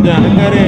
जानकारी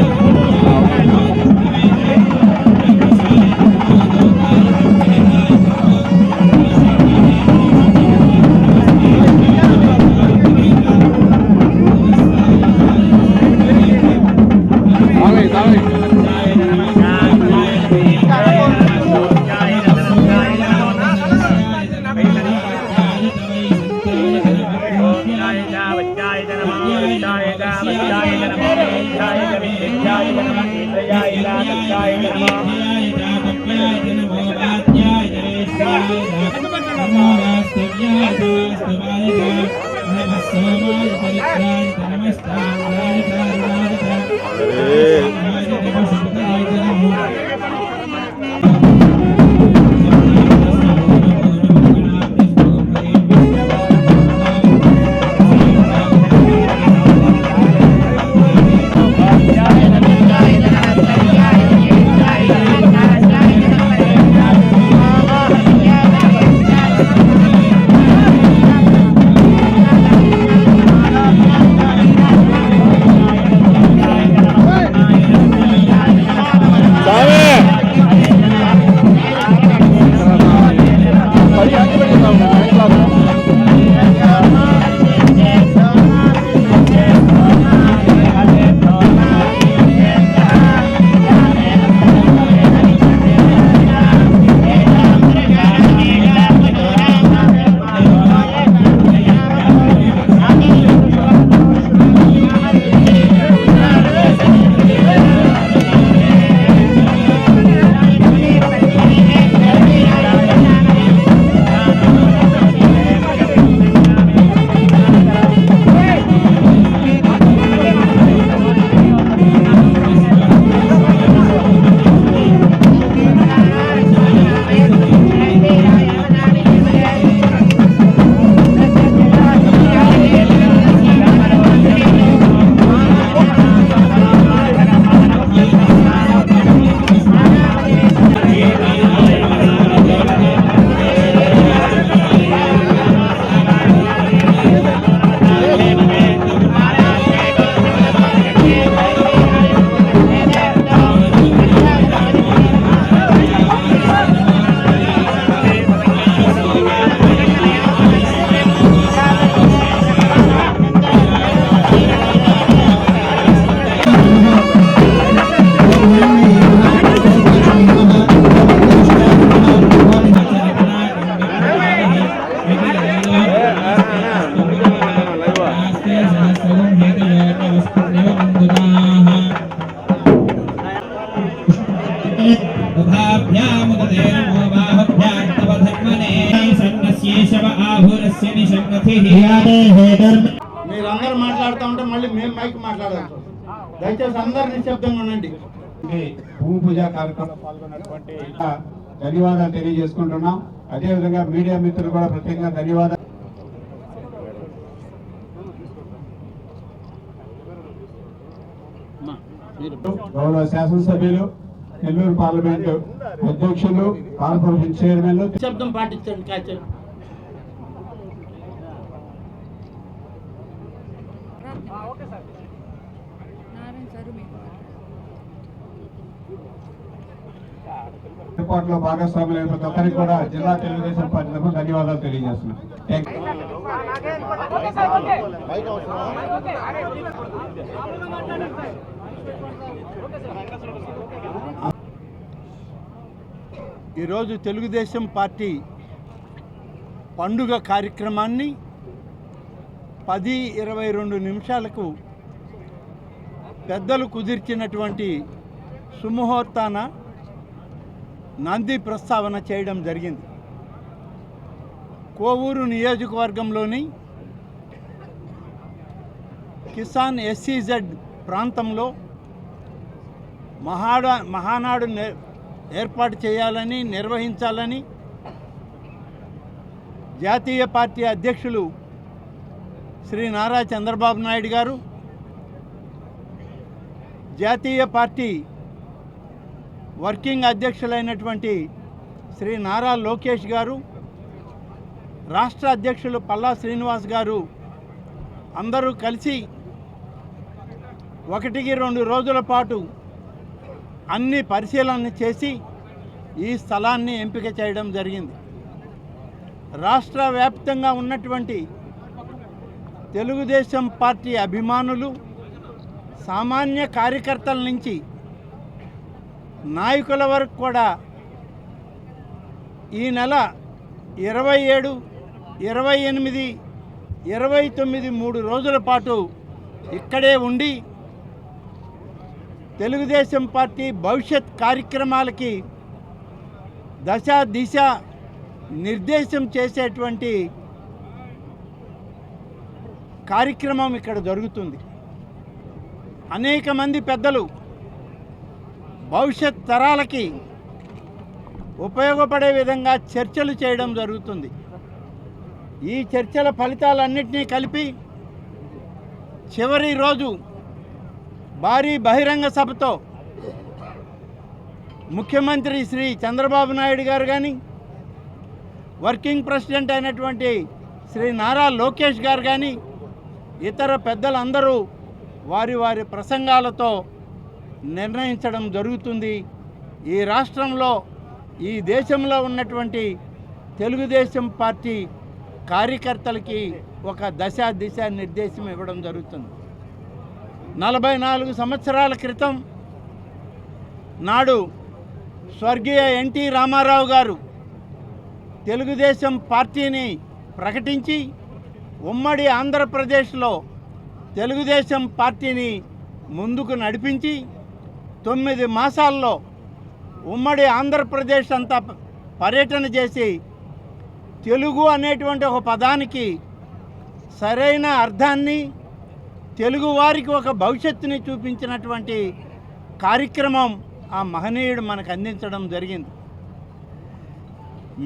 మీరందరూ మాట్లాడుతూ ఉంటే మళ్ళీ మేము మైక్ మాట్లాడాలి. దయచేసి అందరు నిశ్శబ్దంగా ఉండండి. భూమి పూజ కార్యక్రమంలో పాల్గొన్నటువంటి ధన్యవాదాలు తెలియజేసుకుంటున్నాం. అదేవిధంగా మీడియా మిత్రులు కూడా ప్రత్యేకంగా ధన్యవాదాలు. గౌరవ శాసనసభ్యులు, నెల్లూరు పార్లమెంటు అధ్యక్షులు, కార్పొరేషన్ చైర్మన్లు శబ్దం పాటించండి. కాచండి. ఏర్పాట్లో భాగస్వాములైన ప్రతి ఒక్కరికి కూడా జిల్లా తెలుగుదేశం పార్టీ తరఫున ధన్యవాదాలు తెలియజేస్తున్నాం. ఈరోజు తెలుగుదేశం పార్టీ పండుగ కార్యక్రమాన్ని 10:22 నిమిషాలకు పెద్దలు కుదిర్చినటువంటి సుముహూర్తాన నంది ప్రస్తావన చేయడం జరిగింది. కోవూరు నియోజకవర్గంలోని కిసాన్ ఎస్సీజెడ్ ప్రాంతంలో మహానాడు ఏర్పాటు చేయాలని, నిర్వహించాలని జాతీయ పార్టీ అధ్యక్షులు శ్రీ నారా చంద్రబాబు నాయుడు గారు, జాతీయ పార్టీ వర్కింగ్ అధ్యక్షులైనటువంటి శ్రీ నారా లోకేష్ గారు, రాష్ట్ర అధ్యక్షులు పల్లా శ్రీనివాస్ గారు అందరూ కలిసి 1-2 రోజుల పాటు అన్ని పరిశీలన చేసి ఈ స్థలాన్ని ఎంపిక చేయడం జరిగింది. రాష్ట్ర వ్యాప్తంగా ఉన్నటువంటి తెలుగుదేశం పార్టీ అభిమానులు, సామాన్య కార్యకర్తల నుంచి నాయకుల వరకు కూడా ఈ నెల 27, 28, 29 3 రోజుల పాటు ఇక్కడే ఉండి తెలుగుదేశం పార్టీ భవిష్యత్ కార్యక్రమాలకి దశ దిశ నిర్దేశం చేసేటువంటి కార్యక్రమం ఇక్కడ జరుగుతుంది. అనేక మంది పెద్దలు భవిష్యత్ తరాలకి ఉపయోగపడే విధంగా చర్చలు చేయడం జరుగుతుంది. ఈ చర్చల ఫలితాలన్నింటినీ కలిపి చివరి రోజు భారీ బహిరంగ సభతో ముఖ్యమంత్రి శ్రీ చంద్రబాబు నాయుడు గారు కానీ, వర్కింగ్ ప్రెసిడెంట్ అయినటువంటి శ్రీ నారా లోకేష్ గారు కానీ, ఇతర పెద్దలందరూ వారి వారి ప్రసంగాలతో నిర్ణయించడం జరుగుతుంది. ఈ రాష్ట్రంలో, ఈ దేశంలో ఉన్నటువంటి తెలుగుదేశం పార్టీ కార్యకర్తలకి ఒక దశ దిశ నిర్దేశం ఇవ్వడం జరుగుతుంది. 44 సంవత్సరాల క్రితం నాడు స్వర్గీయ ఎన్టీ రామారావు గారు తెలుగుదేశం పార్టీని ప్రకటించి ఉమ్మడి ఆంధ్రప్రదేశ్లో తెలుగుదేశం పార్టీని ముందుకు నడిపించి 9 మాసాల్లో ఉమ్మడి ఆంధ్రప్రదేశ్ అంతా పర్యటన చేసి తెలుగు అనేటువంటి ఒక పదానికి సరైన అర్థాన్ని, తెలుగు వారికి ఒక భవిష్యత్తుని చూపించినటువంటి కార్యక్రమం ఆ మహనీయుడు మనకు అందించడం జరిగింది.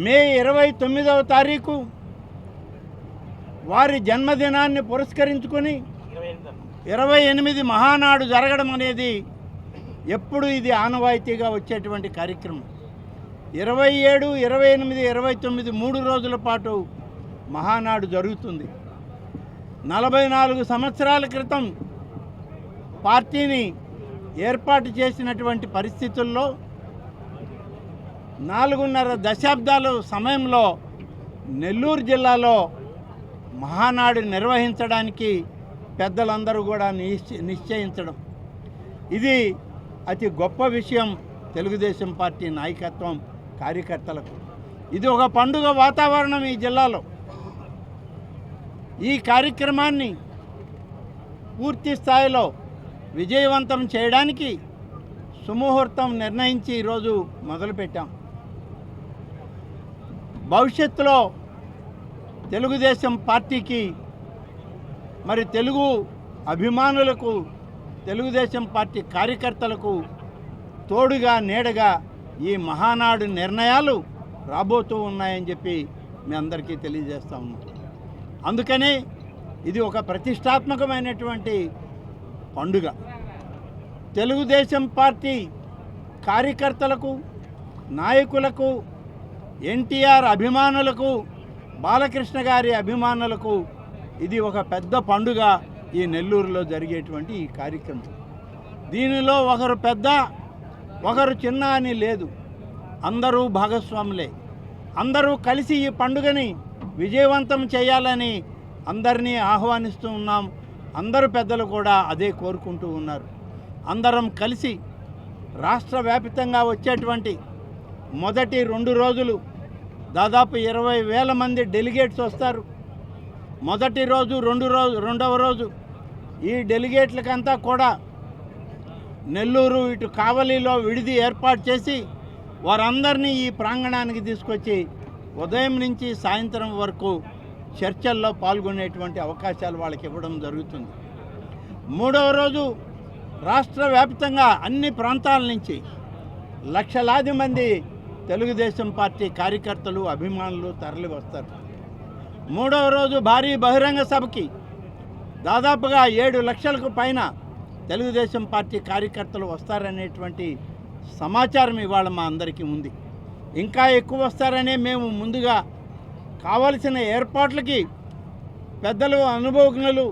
మే 29వ తారీఖు వారి జన్మదినాన్ని పురస్కరించుకొని 28 మహానాడు జరగడం అనేది ఎప్పుడు ఇది ఆనవాయితీగా వచ్చేటువంటి కార్యక్రమం. 27, 28, 29 3 రోజుల పాటు మహానాడు జరుగుతుంది. 44 సంవత్సరాల క్రితం పార్టీని ఏర్పాటు చేసినటువంటి పరిస్థితుల్లో 4.5 దశాబ్దాల సమయంలో నెల్లూరు జిల్లాలో మహానాడు నిర్వహించడానికి పెద్దలందరూ కూడా నిశ్చయించడం, ఇది అతి గొప్ప విషయం తెలుగుదేశం పార్టీ నాయకత్వం, కార్యకర్తలకు. ఇది ఒక పండుగ వాతావరణం ఈ జిల్లాలో. ఈ కార్యక్రమాన్ని పూర్తి స్థాయిలో విజయవంతం చేయడానికి సుముహూర్తం నిర్ణయించి ఈరోజు మొదలుపెట్టాం. భవిష్యత్తులో తెలుగుదేశం పార్టీకి, మరి తెలుగు అభిమానులకు, తెలుగుదేశం పార్టీ కార్యకర్తలకు తోడుగా నీడగా ఈ మహానాడు నిర్ణయాలు రాబోతూ ఉన్నాయని చెప్పి మీ అందరికీ తెలియజేస్తా ఉన్నాం. అందుకనే ఇది ఒక ప్రతిష్టాత్మకమైనటువంటి పండుగ. తెలుగుదేశం పార్టీ కార్యకర్తలకు, నాయకులకు, ఎన్టీఆర్ అభిమానులకు, బాలకృష్ణ గారి అభిమానులకు ఇది ఒక పెద్ద పండుగ. ఈ నెల్లూరులో జరిగేటువంటి ఈ కార్యక్రమం, దీనిలో ఒకరు పెద్ద ఒకరు చిన్న అని లేదు, అందరూ భాగస్వాములే. అందరూ కలిసి ఈ పండుగని విజయవంతం చేయాలని అందరినీ ఆహ్వానిస్తూ ఉన్నాం. అందరు పెద్దలు కూడా అదే కోరుకుంటూ ఉన్నారు. అందరం కలిసి రాష్ట్ర వ్యాప్తంగా వచ్చేటువంటి మొదటి 2 రోజులు దాదాపు 20,000 మంది డెలిగేట్స్ వస్తారు. మొదటి రోజు, రెండవ రోజు ఈ డెలిగేట్లకంతా కూడా నెల్లూరు, ఇటు కావలిలో విడిది ఏర్పాటు చేసి వారందరినీ ఈ ప్రాంగణానికి తీసుకొచ్చి ఉదయం నుంచి సాయంత్రం వరకు చర్చల్లో పాల్గొనేటువంటి అవకాశాలు వాళ్ళకి ఇవ్వడం జరుగుతుంది. 3వ రోజు రాష్ట్ర వ్యాప్తంగా అన్ని ప్రాంతాల నుంచి లక్షలాది మంది తెలుగుదేశం పార్టీ కార్యకర్తలు, అభిమానులు తరలి వస్తారు. 3వ రోజు భారీ బహిరంగ సభకి దాదాపుగా 7 లక్షలకు పైన తెలుగుదేశం పార్టీ కార్యకర్తలు వస్తారనేటువంటి సమాచారం ఇవాళ మా అందరికీ ఉంది. ఇంకా ఎక్కువ వస్తారనే మేము ముందుగా కావలసిన ఏర్పాట్లకి పెద్దలు, అనుభవజ్ఞులు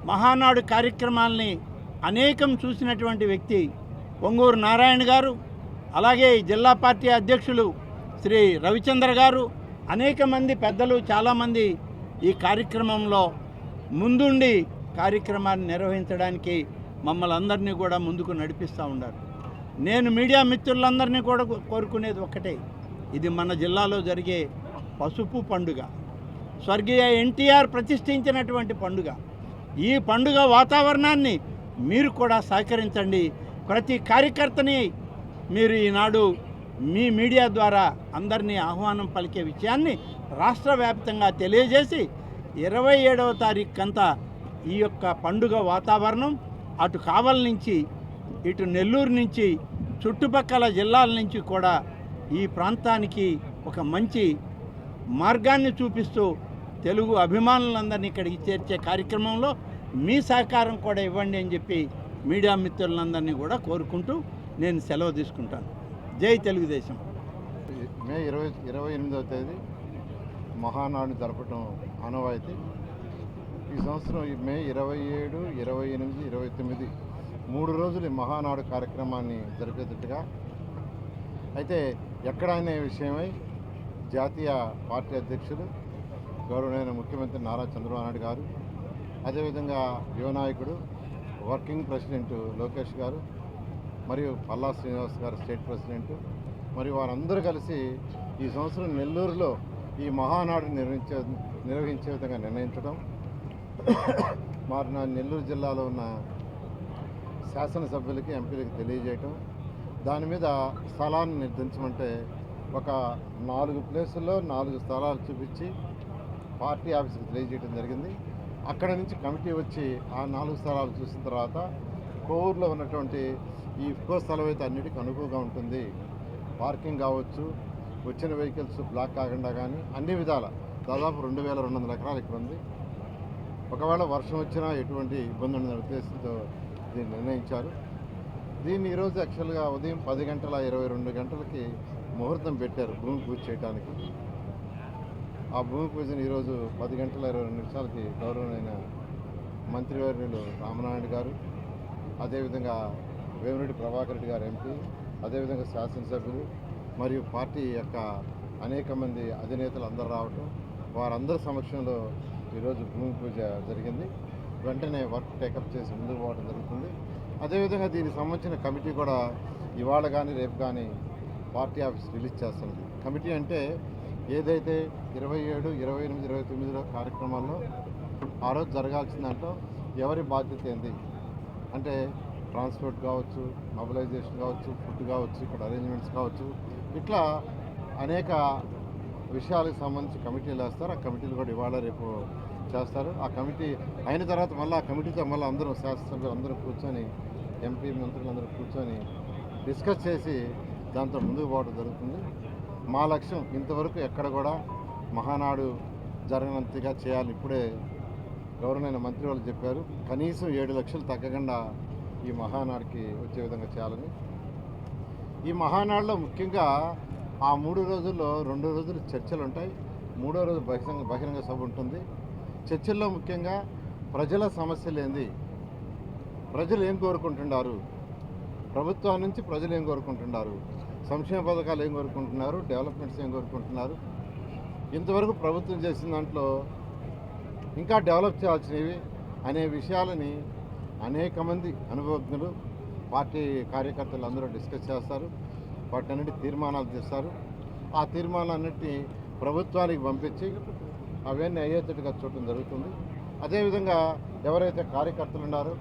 మహానాడు కార్యక్రమాల్ని అనేకం చూసినటువంటి వ్యక్తి పొంగూరు నారాయణ గారు, అలాగే జిల్లా పార్టీ అధ్యక్షులు శ్రీ రవిచంద్ర గారు, అనేక మంది పెద్దలు చాలామంది ఈ కార్యక్రమంలో ముందుండి కార్యక్రమాన్ని నిర్వహించడానికి మమ్మల్ని అందరినీ కూడా ముందుకు నడిపిస్తూ ఉన్నారు. నేను మీడియా మిత్రులందరినీ కూడా కోరుకునేది ఒక్కటే, ఇది మన జిల్లాలో జరిగే పసుపు పండుగ, స్వర్గీయ ఎన్టీఆర్ ప్రతిష్ఠించినటువంటి పండుగ. ఈ పండుగ వాతావరణాన్ని మీరు కూడా సహకరించండి. ప్రతి కార్యకర్తని మీరు ఈనాడు మీ మీడియా ద్వారా అందరినీ ఆహ్వానం పలికే విషయాన్ని రాష్ట్ర వ్యాప్తంగా తెలియజేసి 27వ తారీఖుకంతా ఈ యొక్క పండుగ వాతావరణం అటు కావలి నుంచి ఇటు నెల్లూరు నుంచి చుట్టుపక్కల జిల్లాల నుంచి కూడా ఈ ప్రాంతానికి ఒక మంచి మార్గాన్ని చూపిస్తూ తెలుగు అభిమానులందరినీ ఇక్కడికి చేర్చే కార్యక్రమంలో మీ సహకారం కూడా ఇవ్వండి అని చెప్పి మీడియా మిత్రులందరినీ కూడా కోరుకుంటూ నేను సెలవు తీసుకుంటాను. జై తెలుగుదేశం. మే 28వ తేదీ మహానాడు జరపడం ఆనవాయితీ. ఈ సంవత్సరం మే 27, 28, 29 3 రోజులు ఈ మహానాడు కార్యక్రమాన్ని జరిపేటట్టుగా అయితే ఎక్కడైనా విషయమై జాతీయ పార్టీ అధ్యక్షులు గౌరవనీయ ముఖ్యమంత్రి నారా చంద్రబాబు నాయుడు గారు, అదేవిధంగా యువ నాయకుడు వర్కింగ్ ప్రెసిడెంట్ లోకేష్ గారు మరియు పల్లా శ్రీనివాస్ గారు స్టేట్ ప్రెసిడెంట్ మరియు వారందరూ కలిసి ఈ సంవత్సరం నెల్లూరులో ఈ మహానాడు నిర్వహించే విధంగా నిర్ణయించడం, మరి నెల్లూరు జిల్లాలో ఉన్న శాసనసభ్యులకి ఎంపీలకి తెలియజేయటం, దాని మీద స్థలాన్ని నిర్ధరించమంటే ఒక 4 ప్లేసుల్లో 4 స్థలాలు చూపించి పార్టీ ఆఫీస్కి తెలియజేయడం జరిగింది. అక్కడ నుంచి కమిటీ వచ్చి ఆ 4 స్థలాలు చూసిన తర్వాత కోవూరులో ఉన్నటువంటి ఈ ఇంకో స్థలం అయితే అన్నిటికీ అనుకువగా ఉంటుంది, పార్కింగ్ కావచ్చు, వచ్చిన వెహికల్స్ బ్లాక్ కాకుండా కానీ అన్ని విధాల దాదాపు 2200 ఎకరాలు ఇక్కడ ఉంది. ఒకవేళ వర్షం వచ్చినా ఎటువంటి ఇబ్బంది ఉండని ఉద్దేశంతో దీన్ని నిర్ణయించారు. దీన్ని ఈరోజు యాక్చువల్గా ఉదయం 10:22 ముహూర్తం పెట్టారు భూమి పూజ చేయడానికి. ఆ భూమి పూజను ఈరోజు 10:22 గౌరవనీయ మంత్రివర్యులు రామనాయుడు గారు, అదేవిధంగా వేమిరెడ్డి ప్రభాకర్ రెడ్డి గారు ఎంపీ, అదేవిధంగా శాసనసభ్యులు మరియు పార్టీ యొక్క అనేక మంది అధినేతలు అందరూ రావటం, వారందరి సమక్షంలో ఈరోజు భూమి పూజ జరిగింది. వెంటనే వర్క్ టేకప్ చేసి ముందుకు పోవడం జరుగుతుంది. అదేవిధంగా దీనికి సంబంధించిన కమిటీ కూడా ఇవాళ కానీ రేపు కానీ పార్టీ ఆఫీస్ రిలీజ్ చేస్తుంది. కమిటీ అంటే ఏదైతే 27, 28, 29 కార్యక్రమాల్లో ఆ రోజు జరగాల్సిన దాంట్లో ఎవరి బాధ్యత ఏంది అంటే ట్రాన్స్పోర్ట్ కావచ్చు, మొబిలైజేషన్ కావచ్చు, ఫుడ్ కావచ్చు, ఇక్కడ అరేంజ్మెంట్స్ కావచ్చు, ఇట్లా అనేక విషయాలకు సంబంధించి కమిటీలు వేస్తారు. ఆ కమిటీలు కూడా ఇవాళ రేపు చేస్తారు. ఆ కమిటీ అయిన తర్వాత మళ్ళీ ఆ కమిటీతో మళ్ళీ అందరూ శాసనసభ్యులు అందరూ కూర్చొని, ఎంపీ మంత్రులు అందరూ కూర్చొని డిస్కస్ చేసి దాంతో ముందుకు పోవడం జరుగుతుంది. మా లక్ష్యం ఇంతవరకు ఎక్కడ కూడా మహానాడు జరగనంతగా చేయాలని ఇప్పుడే గౌరవనీయ మంత్రి వాళ్ళు చెప్పారు. కనీసం 7 లక్షలు తగ్గకుండా ఈ మహానాడుకి వచ్చే విధంగా చేయాలని. ఈ మహానాడులో ముఖ్యంగా ఆ 3 రోజుల్లో 2 రోజులు చర్చలు ఉంటాయి, 3వ రోజు బహిరంగ సభ ఉంటుంది. చర్చల్లో ముఖ్యంగా ప్రజల సమస్యలు ఏంది, ప్రజలు ఏం కోరుకుంటున్నారు, ప్రభుత్వం నుంచి ప్రజలు ఏం కోరుకుంటున్నారు, సంక్షేమ పథకాలు ఏం కోరుకుంటున్నారు, డెవలప్మెంట్స్ ఏం కోరుకుంటున్నారు, ఇంతవరకు ప్రభుత్వం చేసిన దాంట్లో ఇంకా డెవలప్ చేయాల్సినవి అనే విషయాలని అనేక మంది అనుభవజ్ఞులు, పార్టీ కార్యకర్తలు అందరూ డిస్కస్ చేస్తారు. వాటన్నిటి తీర్మానాలు చేస్తారు. ఆ తీర్మానాలన్నింటినీ ప్రభుత్వానికి పంపించి అవన్నీ అయ్యేటట్టుగా చూడటం జరుగుతుంది. అదేవిధంగా ఎవరైతే కార్యకర్తలు ఉన్నారో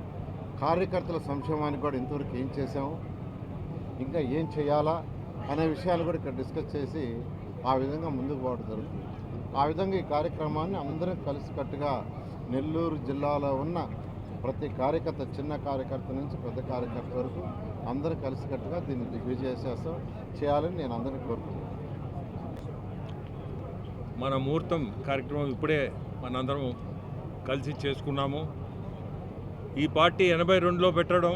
కార్యకర్తల సంక్షేమానికి కూడా ఇంతవరకు ఏం చేసాము, ఇంకా ఏం చేయాలా అనే విషయాలు కూడా ఇక్కడ డిస్కస్ చేసి ఆ విధంగా ముందుకు పోవడం జరుగుతుంది. ఆ విధంగా ఈ కార్యక్రమాన్ని అందరం కలిసికట్టుగా నెల్లూరు జిల్లాలో ఉన్న ప్రతి కార్యకర్త, చిన్న కార్యకర్త నుంచి పెద్ద కార్యకర్త వరకు అందరూ కలిసికట్టుగా దీన్ని దిగ్విజయం చేయాలని నేను అందరినీ కోరుకుంటున్నాను. మన ముహూర్తం కార్యక్రమం ఇప్పుడే మనందరం కలిసి చేసుకున్నాము. ఈ పార్టీ 82లో పెట్టడం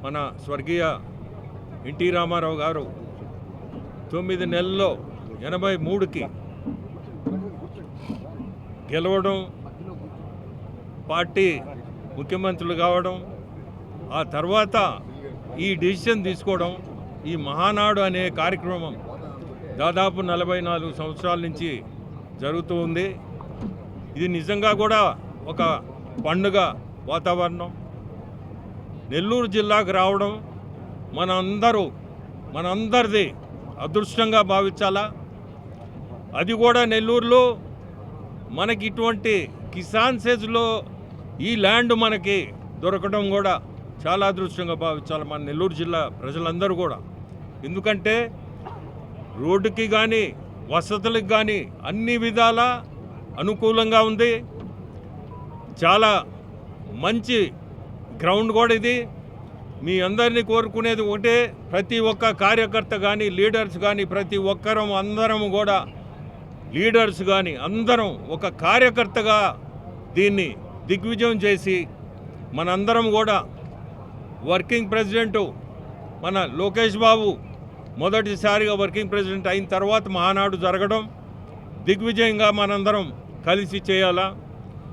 మన స్వర్గీయ ఎన్టీ రామారావు గారు 9 నెలల్లో 83కి గెలవడం, పార్టీ ముఖ్యమంత్రులు కావడం, ఆ తర్వాత ఈ డిసిషన్ తీసుకోవడం, ఈ మహానాడు అనే కార్యక్రమం దాదాపు 44 సంవత్సరాల నుంచి జరుగుతూ ఉంది. ఇది నిజంగా కూడా ఒక పండుగ వాతావరణం. నెల్లూరు జిల్లాకు రావడం మనందరిది అదృష్టంగా భావించాలా. అది కూడా నెల్లూరులో మనకి ఇటువంటి కిసాన్ సేజ్లో ఈ ల్యాండ్ మనకి దొరకడం కూడా చాలా అదృష్టంగా భావించాలి మన నెల్లూరు జిల్లా ప్రజలందరూ కూడా. ఎందుకంటే రోడ్డుకి కానీ వసతులకు కానీ అన్ని విధాల అనుకూలంగా ఉంది. చాలా మంచి గ్రౌండ్ కూడా ఇది. మీ అందరినీ కోరుకునేది ఒకటే, ప్రతి ఒక్క కార్యకర్త కానీ లీడర్స్ కానీ ప్రతి ఒక్కరం అందరం కూడా లీడర్స్ కానీ అందరం ఒక కార్యకర్తగా దీన్ని దిగ్విజయం చేసి మనందరం కూడా వర్కింగ్ ప్రెసిడెంట్ మన లోకేష్ బాబు మొదటిసారిగా వర్కింగ్ ప్రెసిడెంట్ అయిన తర్వాత మహానాడు జరగడం దిగ్విజయంగా మనందరం కలిసి చేయాలా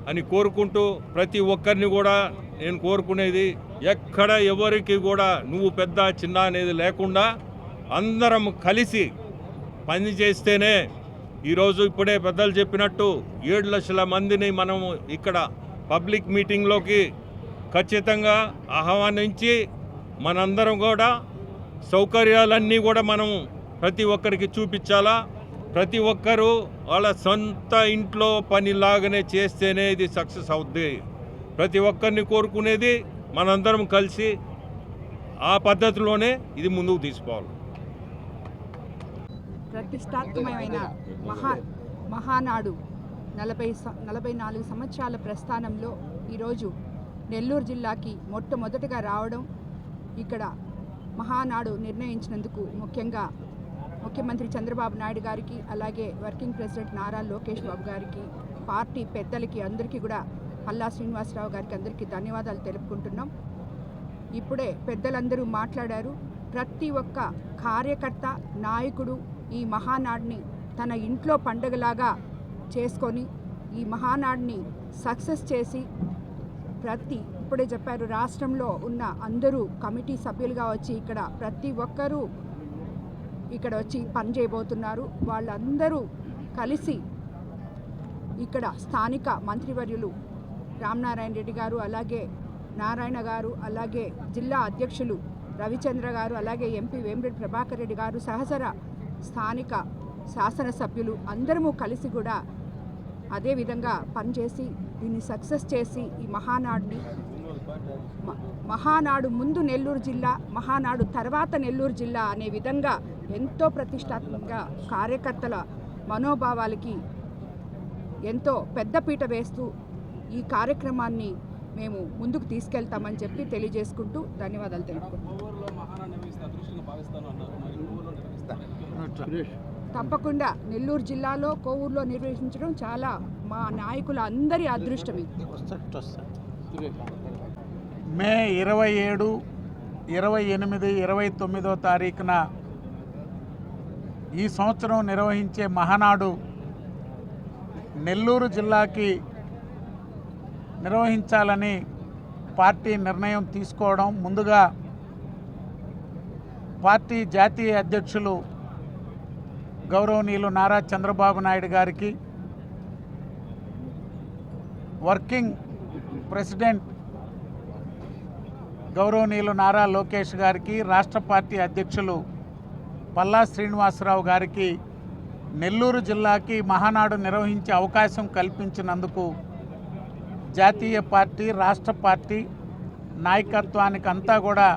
అని కోరుకుంటూ ప్రతి ఒక్కరిని కూడా నేను కోరుకునేది, ఎక్కడ ఎవరికి కూడా నువ్వు పెద్ద చిన్న అనేది లేకుండా అందరం కలిసి పని చేస్తేనే ఈరోజు ఇప్పుడే పెద్దలు చెప్పినట్టు 7 లక్షల మందిని మనము ఇక్కడ పబ్లిక్ మీటింగ్లోకి ఖచ్చితంగా ఆహ్వానించి మనందరం కూడా సౌకర్యాలన్నీ కూడా మనము ప్రతి ఒక్కరికి చూపించాలా. ప్రతి ఒక్కరూ వాళ్ళ సొంత ఇంట్లో పనిలాగానే చేస్తేనే ఇది సక్సెస్ అవుద్ది. ప్రతి ఒక్కరిని కోరుకునేది మనందరం కలిసి ఆ పద్ధతిలోనే ఇది ముందుకు తీసుకోవాలి. ప్రతిష్టాత్మకమైన మహానాడు 44 సంవత్సరాల ప్రస్థానంలో ఈరోజు నెల్లూరు జిల్లాకి మొట్టమొదటిగా రావడం, ఇక్కడ మహానాడు నిర్ణయించినందుకు ముఖ్యంగా ముఖ్యమంత్రి చంద్రబాబు నాయుడు గారికి, అలాగే వర్కింగ్ ప్రెసిడెంట్ నారా లోకేష్ బాబు గారికి, పార్టీ పెద్దలకి అందరికీ కూడా, పల్లా శ్రీనివాసరావు గారికి అందరికీ ధన్యవాదాలు తెలుపుకుంటున్నాం. ఇప్పుడే పెద్దలందరూ మాట్లాడారు. ప్రతి ఒక్క కార్యకర్త, నాయకుడు ఈ మహానాడిని తన ఇంట్లో పండుగలాగా చేసుకొని ఈ మహానాడిని సక్సెస్ చేసి ఇప్పుడే చెప్పారు, రాష్ట్రంలో ఉన్న అందరూ కమిటీ సభ్యులుగా వచ్చి ఇక్కడ ప్రతి ఒక్కరూ ఇక్కడ వచ్చి పనిచేయబోతున్నారు. వాళ్ళందరూ కలిసి ఇక్కడ స్థానిక మంత్రివర్యులు రామనారాయణ రెడ్డి గారు, అలాగే నారాయణ గారు, అలాగే జిల్లా అధ్యక్షులు రవిచంద్ర గారు, అలాగే ఎంపీ వేమిరెడ్డి ప్రభాకర్ రెడ్డి గారు, సహచర స్థానిక శాసనసభ్యులు అందరము కలిసి కూడా అదే విధంగా పనిచేసి దీన్ని సక్సెస్ చేసి ఈ మహానాడు ముందు నెల్లూరు జిల్లా, మహానాడు తర్వాత నెల్లూరు జిల్లా అనే విధంగా ఎంతో ప్రతిష్టాత్మకంగా కార్యకర్తల మనోభావాలకి ఎంతో పెద్దపీట వేస్తూ ఈ కార్యక్రమాన్ని మేము ముందుకు తీసుకెళ్తామని చెప్పి తెలియజేసుకుంటూ ధన్యవాదాలు తెలుపుకుంటున్నాం. తప్పకుండా నెల్లూరు జిల్లాలో కోవూరులో నిర్వహించడం చాలా మా నాయకుల అందరి అదృష్టం. మే 27, 28, 29 తారీఖున ఈ సంవత్సరం నిర్వహించే మహానాడు నెల్లూరు జిల్లాకి నిర్వహించాలని పార్టీ నిర్ణయం తీసుకోవడం, ముందుగా పార్టీ జాతీయ అధ్యక్షులు గౌరవనీయులు నారా చంద్రబాబు నాయుడు గారికి, వర్కింగ్ ప్రెసిడెంట్ గౌరవనీయులు నారా లోకేష్ గారికి, రాష్ట్ర పార్టీ అధ్యక్షులు పల్లా శ్రీనివాసరావు గారికి నెల్లూరు జిల్లాకి మహానాడు నిర్వహించే అవకాశం కల్పించినందుకు జాతీయ పార్టీ, రాష్ట్ర పార్టీ నాయకత్వానికి అంతా కూడా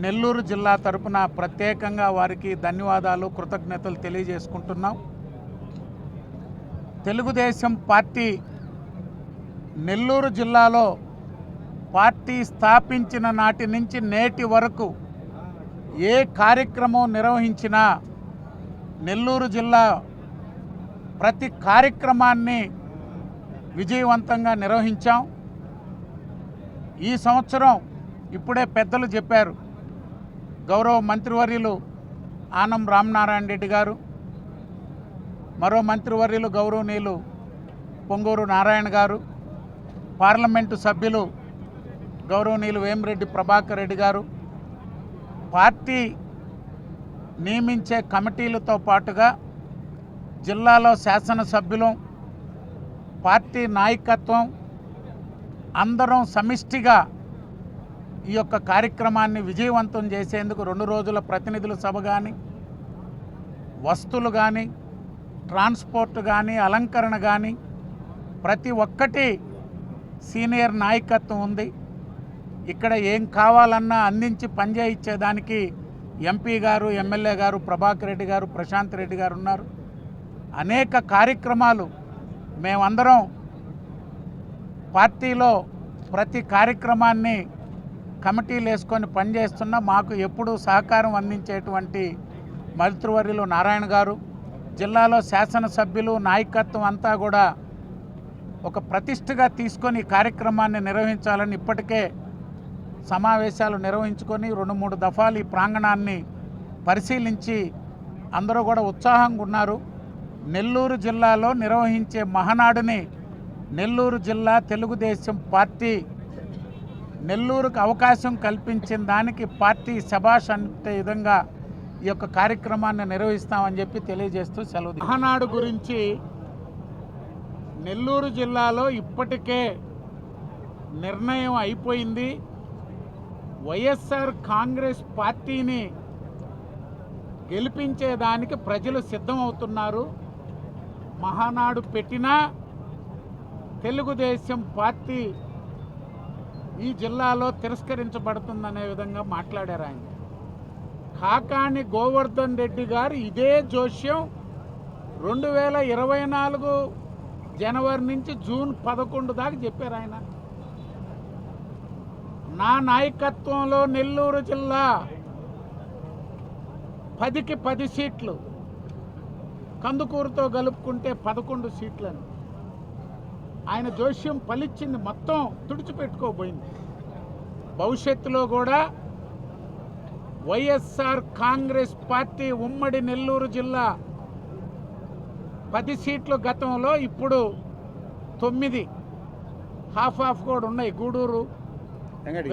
నెల్లూరు జిల్లా తరపున ప్రత్యేకంగా వారికి ధన్యవాదాలు, కృతజ్ఞతలు తెలియజేసుకుంటున్నాం. తెలుగుదేశం పార్టీ నెల్లూరు జిల్లాలో పార్టీ స్థాపించిన నాటి నుంచి నేటి వరకు ఏ కార్యక్రమం నిర్వహించినా నెల్లూరు జిల్లా ప్రతి కార్యక్రమాన్ని విజయవంతంగా నిర్వహించాం. ఈ సంవత్సరం ఇప్పుడే పెద్దలు చెప్పారు, గౌరవ మంత్రివర్యులు ఆనం రామనారాయణ రెడ్డి గారు, మరో మంత్రివర్యులు గౌరవనీయులు పొంగూరు నారాయణ గారు, పార్లమెంటు సభ్యులు గౌరవనీయులు వేమిరెడ్డి ప్రభాకర్ రెడ్డి గారు పార్టీ నియమించే కమిటీలతో పాటుగా జిల్లాలో శాసనసభ్యులు పార్టీ నాయకత్వం అందరం సమిష్టిగా ఈ యొక్క కార్యక్రమాన్ని విజయవంతం చేసేందుకు 2 రోజుల ప్రతినిధుల సభ కానీ, వస్తువులు కానీ, ట్రాన్స్పోర్ట్ కానీ, అలంకరణ కానీ ప్రతి ఒక్కటి సీనియర్ నాయకత్వం ఉంది. ఇక్కడ ఏం కావాలన్నా అందించి పనిచేయించేదానికి ఎంపీ గారు, ఎమ్మెల్యే గారు, ప్రభాకర్ రెడ్డి గారు, ప్రశాంత్ రెడ్డి గారు ఉన్నారు. అనేక కార్యక్రమాలు మేమందరం పార్టీలో ప్రతి కార్యక్రమాన్ని కమిటీలు వేసుకొని పనిచేస్తున్నా మాకు ఎప్పుడూ సహకారం అందించేటువంటి మంత్రివర్యులు నారాయణ గారు, జిల్లాలో శాసనసభ్యులు నాయకత్వం అంతా కూడా ఒక ప్రతిష్టగా తీసుకొని ఈ కార్యక్రమాన్ని నిర్వహించాలని ఇప్పటికే సమావేశాలు నిర్వహించుకొని 2-3 దఫాలు ఈ ప్రాంగణాన్ని పరిశీలించి అందరూ కూడా ఉత్సాహంగా ఉన్నారు. నెల్లూరు జిల్లాలో నిర్వహించే మహానాడుని నెల్లూరు జిల్లా తెలుగుదేశం పార్టీ నెల్లూరుకు అవకాశం కల్పించిన దానికి పార్టీ శభాష్ అంటే విధంగా ఈ యొక్క కార్యక్రమాన్ని నిర్వహిస్తామని చెప్పి తెలియజేస్తూ సెలవు. మహానాడు గురించి నెల్లూరు జిల్లాలో ఇప్పటికే నిర్ణయం అయిపోయింది. వైఎస్ఆర్ కాంగ్రెస్ పార్టీని గెలిపించేదానికి ప్రజలు సిద్ధమవుతున్నారు. మహానాడు పెట్టినా తెలుగుదేశం పార్టీ ఈ జిల్లాలో తిరస్కరించబడుతుందనే విధంగా మాట్లాడారు ఆయన. కాకాని గోవర్ధన్ రెడ్డి గారు ఇదే జోష్యం 2024 జనవరి నుంచి జూన్ 11 దాకా చెప్పారు ఆయన. నా నాయకత్వంలో నెల్లూరు జిల్లా 10కి 10 సీట్లు, కందుకూరుతో కలుపుకుంటే 11 సీట్లని ఆయన జోష్యం ఫలించింది. మొత్తం తుడిచిపెట్టుకోబోయింది. భవిష్యత్తులో కూడా వైఎస్ఆర్ కాంగ్రెస్ పార్టీ ఉమ్మడి నెల్లూరు జిల్లా 10 సీట్లు గతంలో, ఇప్పుడు 9 హాఫ్ కూడా ఉన్నాయి. గూడూరు,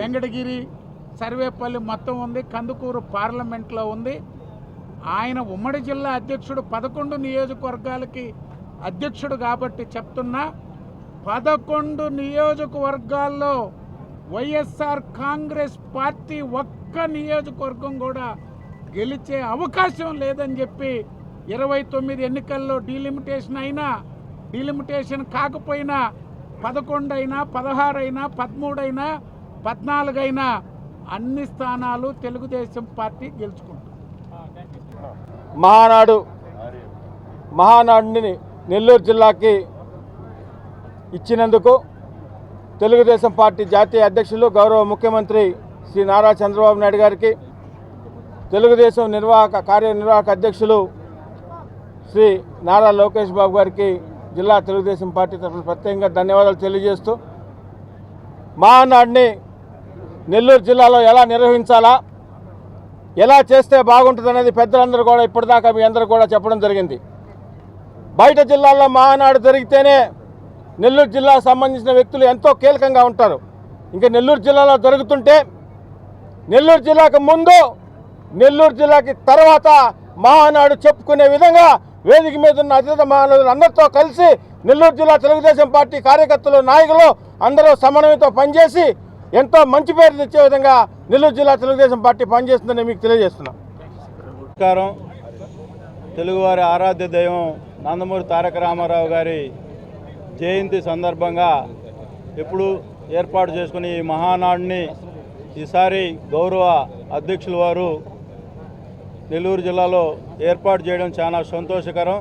వెంకటగిరి, సర్వేపల్లి మొత్తం ఉంది. కందుకూరు పార్లమెంట్లో ఉంది. ఆయన ఉమ్మడి జిల్లా అధ్యక్షుడు 11 నియోజకవర్గాలకి అధ్యక్షుడు కాబట్టి చెప్తున్నా, 11 నియోజకవర్గాల్లో వైఎస్ఆర్ కాంగ్రెస్ పార్టీ ఒక్క నియోజకవర్గం కూడా గెలిచే అవకాశం లేదని చెప్పి 29 ఎన్నికల్లో డీలిమిటేషన్ అయినా, డీలిమిటేషన్ కాకపోయినా 11 అయినా, 16 అయినా, 13 అయినా, 14 అయినా అన్ని స్థానాలు తెలుగుదేశం పార్టీ గెలుచుకుంటుంది. మహానాడుని నెల్లూరు జిల్లాకి ఇచ్చినందుకు తెలుగుదేశం పార్టీ జాతీయ అధ్యక్షులు గౌరవ ముఖ్యమంత్రి శ్రీ నారా చంద్రబాబు నాయుడు గారికి, తెలుగుదేశం కార్యనిర్వాహక అధ్యక్షులు శ్రీ నారా లోకేష్ బాబు గారికి జిల్లా తెలుగుదేశం పార్టీ తరఫున ప్రత్యేకంగా ధన్యవాదాలు తెలియజేస్తూ, మహానాడుని నెల్లూరు జిల్లాలో ఎలా నిర్వహించాలా, ఎలా చేస్తే బాగుంటుందనేది పెద్దలందరూ కూడా ఇప్పటిదాకా మీ అందరూ కూడా చెప్పడం జరిగింది. బయట జిల్లాల్లో మహానాడు జరిగితేనే నెల్లూరు జిల్లాకు సంబంధించిన వ్యక్తులు ఎంతో కీలకంగా ఉంటారు. ఇంకా నెల్లూరు జిల్లాలో జరుగుతుంటే నెల్లూరు జిల్లాకు ముందు, నెల్లూరు జిల్లాకి తర్వాత మహానాడు చెప్పుకునే విధంగా వేదిక మీద ఉన్న అతిథి మహానాడులు అందరితో కలిసి నెల్లూరు జిల్లా తెలుగుదేశం పార్టీ కార్యకర్తలు, నాయకులు అందరూ సమన్వయంతో పనిచేసి ఎంతో మంచి పేరు తెచ్చే విధంగా నెల్లూరు జిల్లా తెలుగుదేశం పార్టీ పనిచేస్తుందని మీకు తెలియజేస్తున్నాం. నమస్కారం. తెలుగువారి ఆరాధ్య దైవం నందమూరి తారక రామారావు గారి జయంతి సందర్భంగా ఎప్పుడు ఏర్పాటు చేసుకుని ఈ మహానాడుని ఈసారి గౌరవ అధ్యక్షుల వారు నెల్లూరు జిల్లాలో ఏర్పాటు చేయడం చాలా సంతోషకరం.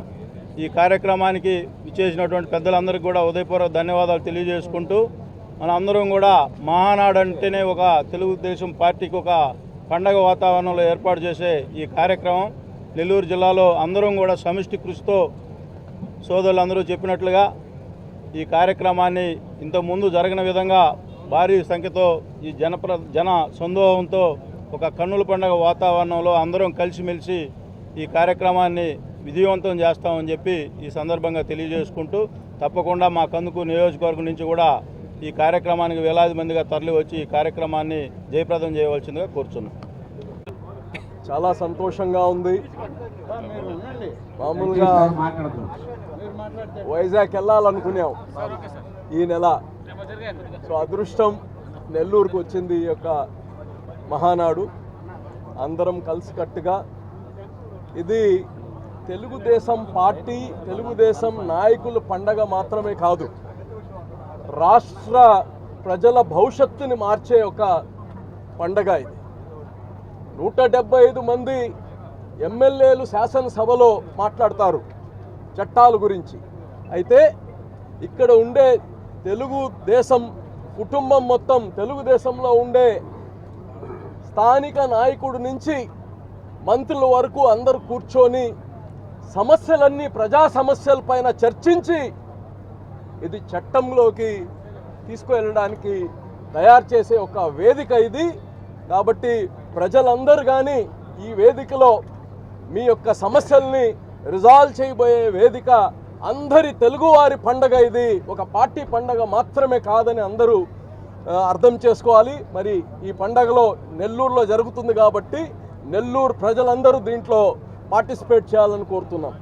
ఈ కార్యక్రమానికి ఇచ్చేసినటువంటి పెద్దలందరికీ కూడా ఉదయపూర్వక ధన్యవాదాలు తెలియజేసుకుంటూ, మన అందరం కూడా మహానాడు అంటేనే ఒక తెలుగుదేశం పార్టీకి ఒక పండగ వాతావరణంలో ఏర్పాటు చేసే ఈ కార్యక్రమం నెల్లూరు జిల్లాలో అందరం కూడా సమిష్టి కృషితో సోదరులందరూ చెప్పినట్లుగా ఈ కార్యక్రమాన్ని ఇంతకుముందు జరిగిన విధంగా భారీ సంఖ్యతో ఈ జన సందోహంతో ఒక కన్నుల పండుగ వాతావరణంలో అందరం కలిసిమెలిసి ఈ కార్యక్రమాన్ని విజయవంతం చేస్తామని చెప్పి ఈ సందర్భంగా తెలియజేసుకుంటూ, తప్పకుండా మా కందుకూరు నియోజకవర్గం నుంచి కూడా ఈ కార్యక్రమానికి వేలాది మందిగా తరలి వచ్చి ఈ కార్యక్రమాన్ని జయప్రదం చేయవలసిందిగా కోరుచున్నాం. చాలా సంతోషంగా ఉంది. మామూలుగా వైజాగ్ వెళ్ళాలనుకున్నాం ఈ నెల. సో అదృష్టం నెల్లూరుకు వచ్చింది ఈ యొక్క మహానాడు. అందరం కలిసికట్టుగా ఇది తెలుగుదేశం పార్టీ, తెలుగుదేశం నాయకుల పండగ మాత్రమే కాదు, రాష్ట్ర ప్రజల భవిష్యత్తుని మార్చే ఒక పండగ ఇది. 175 మంది ఎమ్మెల్యేలు శాసనసభలో మాట్లాడతారు చట్టాల గురించి. అయితే ఇక్కడ ఉండే తెలుగుదేశం కుటుంబం మొత్తం, తెలుగుదేశంలో ఉండే స్థానిక నాయకుడి నుంచి మంత్రుల వరకు అందరూ కూర్చొని సమస్యలన్నీ, ప్రజా సమస్యలపైన చర్చించి ఇది చట్టంలోకి తీసుకువెళ్ళడానికి తయారు చేసే ఒక వేదిక ఇది. కాబట్టి ప్రజలందరూ కానీ ఈ వేదికలో మీ యొక్క సమస్యల్ని రిజాల్వ్ చేయబోయే వేదిక. అందరి తెలుగువారి పండగ ఇది, ఒక పార్టీ పండగ మాత్రమే కాదని అందరూ అర్థం చేసుకోవాలి. మరి ఈ పండగలో నెల్లూరులో జరుగుతుంది కాబట్టి నెల్లూరు ప్రజలందరూ దీంట్లో పార్టిసిపేట్ చేయాలని కోరుతున్నాం.